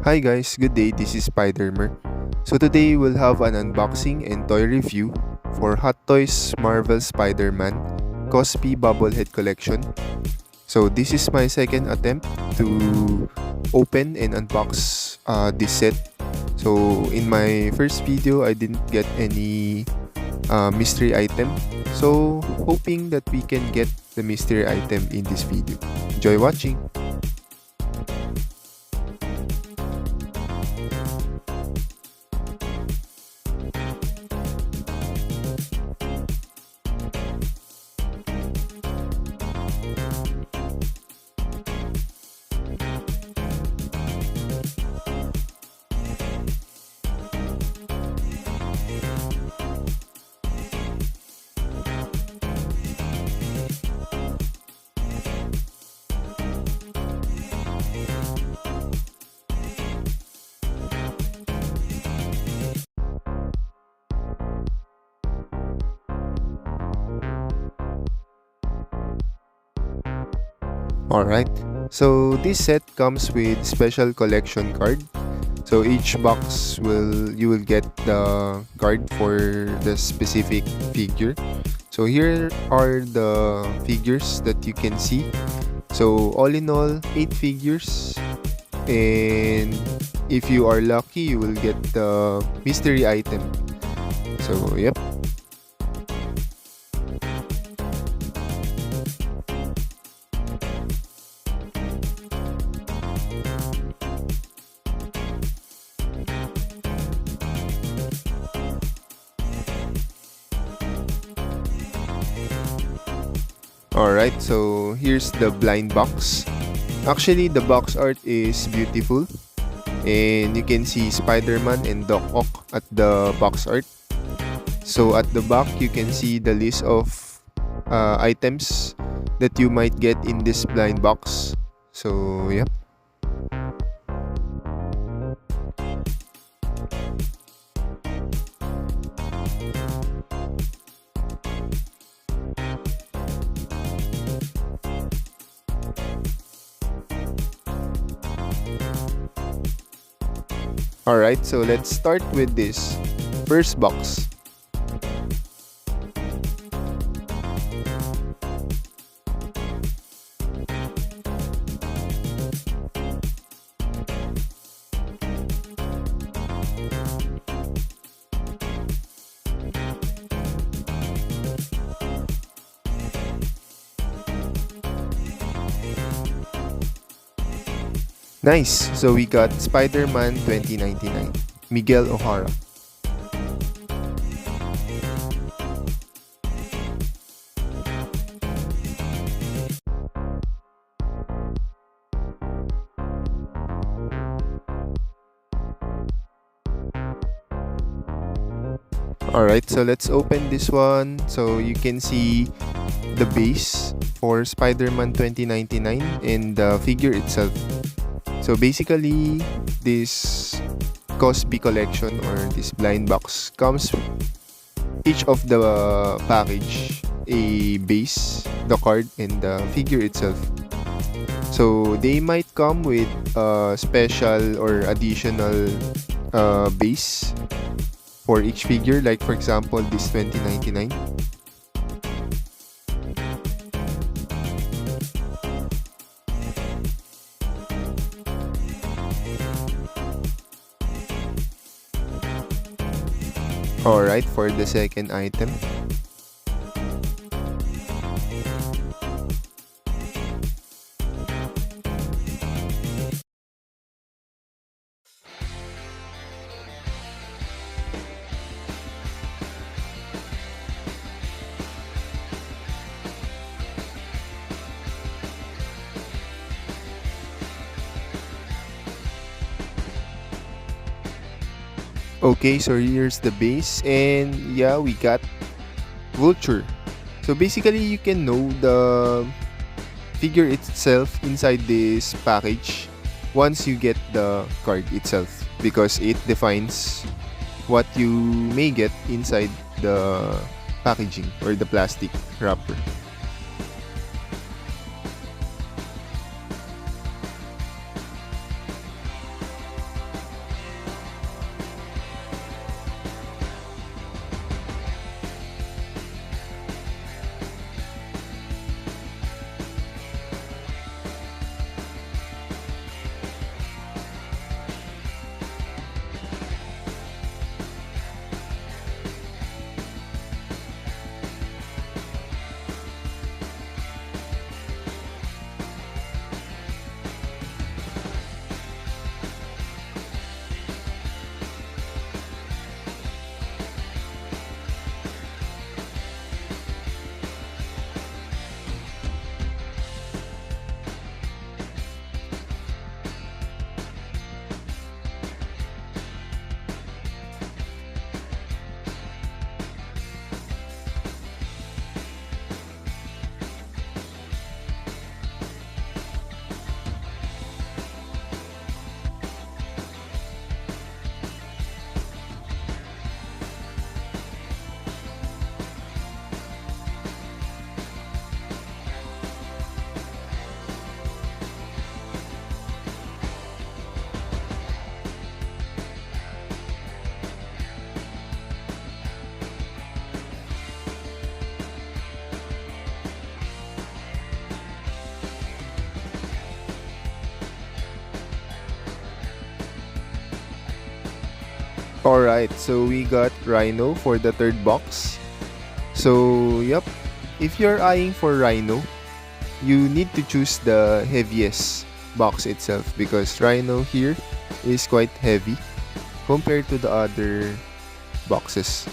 Hi guys, good day, this is Spidermer. So today we'll have an unboxing and toy review for Hot Toys Marvel Spider-Man Cosbi Bobble-Head collection. So this is my second attempt to open and unbox this set. So in my first video, I didn't get any mystery item. So hoping that we can get the mystery item in this video. Enjoy watching! Alright, so this set comes with special collection card. So each box you will get the card for the specific figure. So here are the figures that you can see. So all in all, 8 figures. And if you are lucky, you will get the mystery item. So yep. Alright, so here's the blind box. Actually, the box art is beautiful. And you can see Spider-Man and Doc Ock at the box art. So at the back, you can see the list of items that you might get in this blind box. So, yeah. Alright, so let's start with this first box. Nice! So we got Spider-Man 2099, Miguel O'Hara. Alright, so let's open this one. So you can see the base for Spider-Man 2099 and the figure itself. So basically, this Cosbi collection or this blind box comes with each of the package, a base, the card, and the figure itself. So they might come with a special or additional base for each figure, like for example this 2099. Alright, for the second item. Okay, so here's the base, and yeah, we got Vulture. So basically, you can know the figure itself inside this package once you get the card itself, because it defines what you may get inside the packaging or the plastic wrapper. Alright, so we got Rhino for the third box. So, yep, if you're eyeing for Rhino, you need to choose the heaviest box itself because Rhino here is quite heavy compared to the other boxes.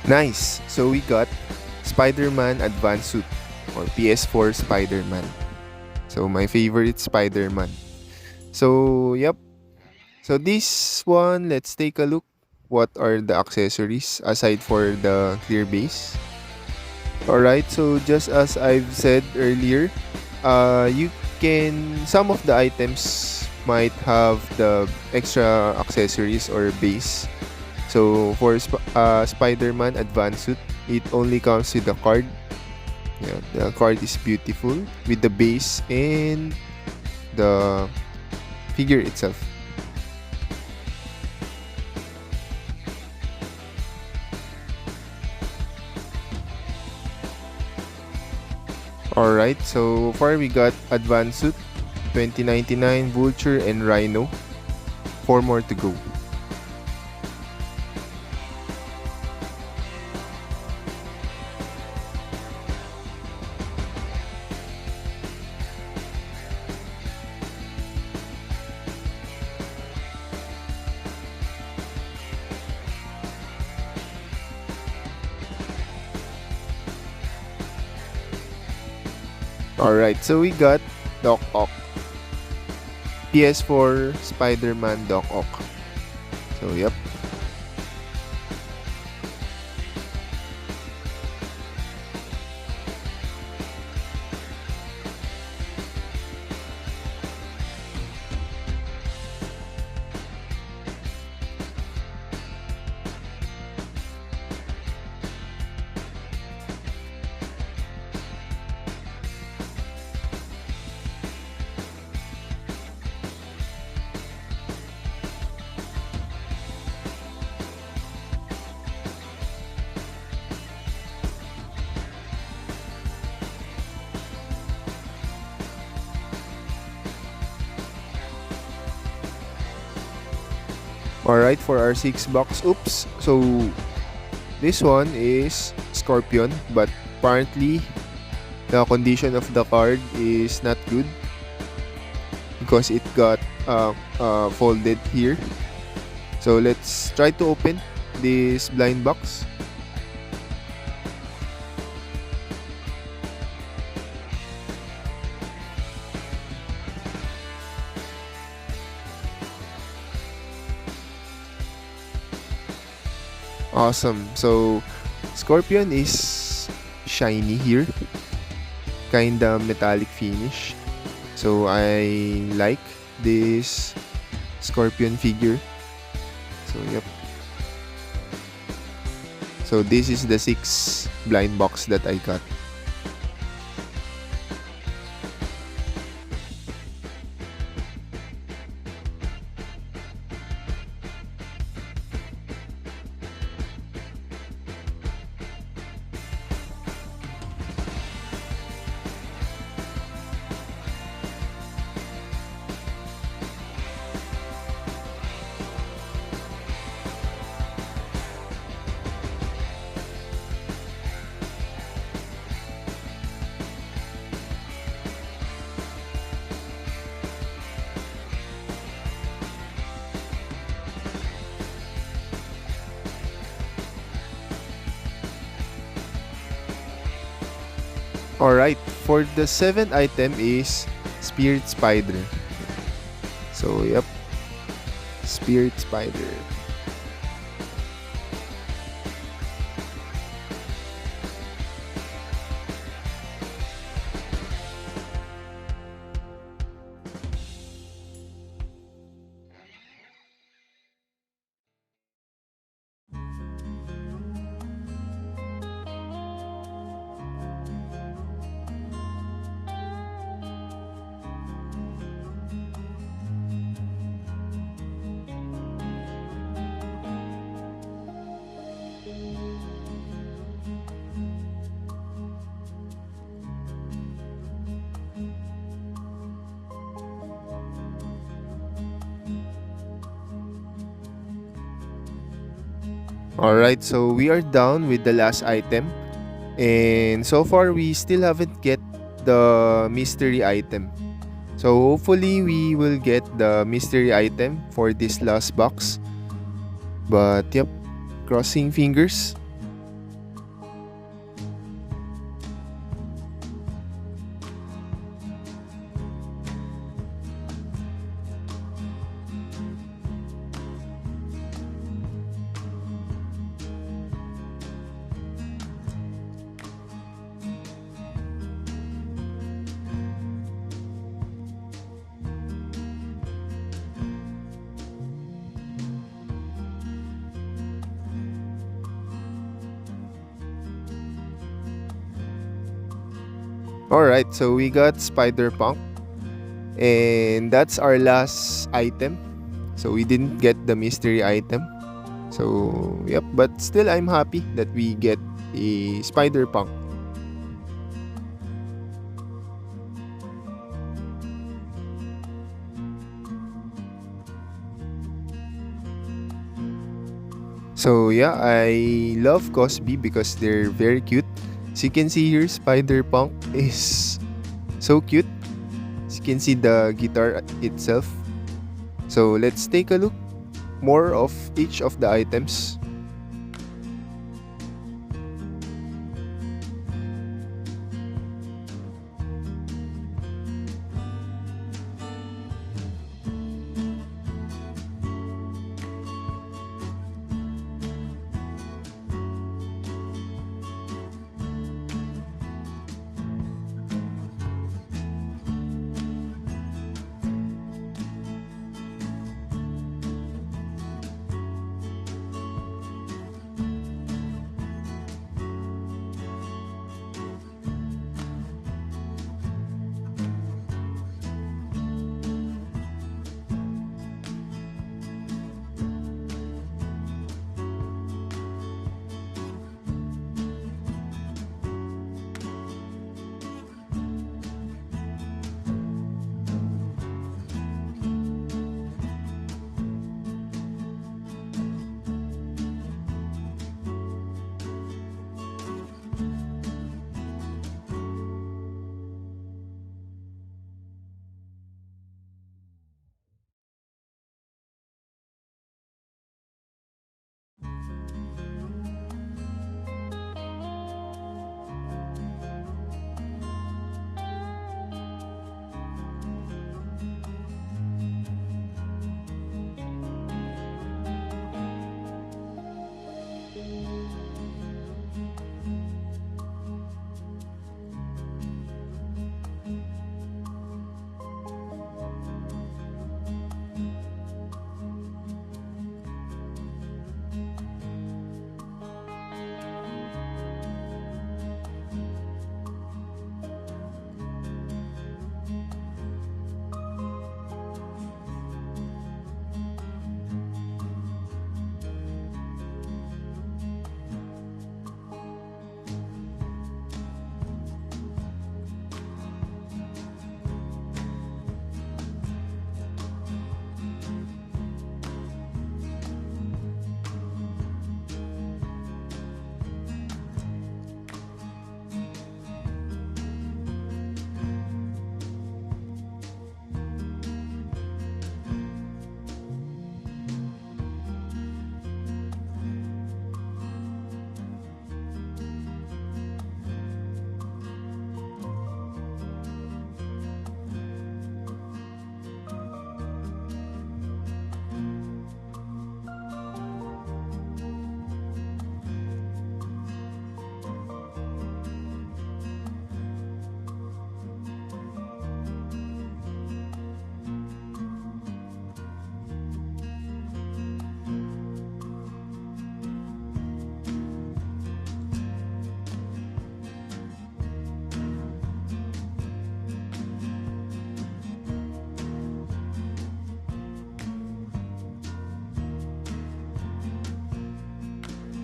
Nice! So we got Spider-Man Advanced Suit or PS4 Spider-Man. So my favorite Spider-Man. So yep. So this one, let's take a look. What are the accessories aside for the clear base? Alright, so just as I've said earlier, you can, some of the items might have the extra accessories or base. So for Spider-Man Advanced Suit, it only comes with the card. Yeah, the card is beautiful with the base and the figure itself. Alright, so far we got Advanced Suit, 2099, Vulture, and Rhino. 4 more to go. Alright, so we got Doc Ock. PS4 Spider-Man Doc Ock. So, yep. Alright, for our 6 box, oops. So, this one is Scorpion, but apparently, the condition of the card is not good because it got folded here. So, let's try to open this blind box. Awesome. So, Scorpion is shiny here. Kinda metallic finish. So, I like this Scorpion figure. So, yep. So, this is the 6 blind box that I got. Alright, for the 7th item is Spirit Spider. So, yep. Spirit Spider. Alright, so we are down with the last item. And so far, we still haven't get the mystery item. So hopefully, we will get the mystery item for this last box. But yep, crossing fingers. Alright, so we got Spider Punk. And that's our last item. So we didn't get the mystery item. So, yep, but still I'm happy that we get a Spider Punk. So yeah, I love Cosbi because they're very cute. As you can see here, Spider Punk is so cute. As you can see the guitar itself. So let's take a look more of each of the items.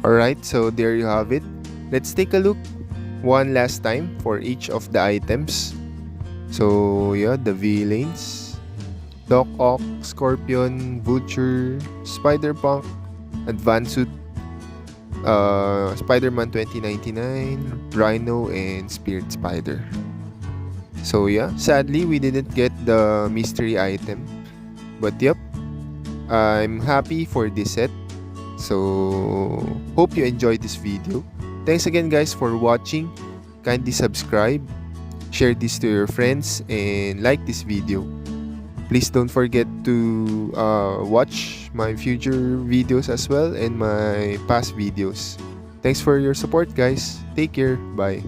Alright, so there you have it. Let's take a look one last time for each of the items. So yeah, the villains: Doc Ock, Scorpion, Vulture, Spider-Punk, Advanced Suit, Spider-Man 2099, Rhino, and Spirit Spider. So yeah, sadly we didn't get the mystery item. But yep, I'm happy for this set. So hope you enjoyed this video. Thanks again guys for watching. Kindly subscribe, share this to your friends, and like this video. Please don't forget to watch my future videos as well and my past videos. Thanks for your support guys. Take care. Bye.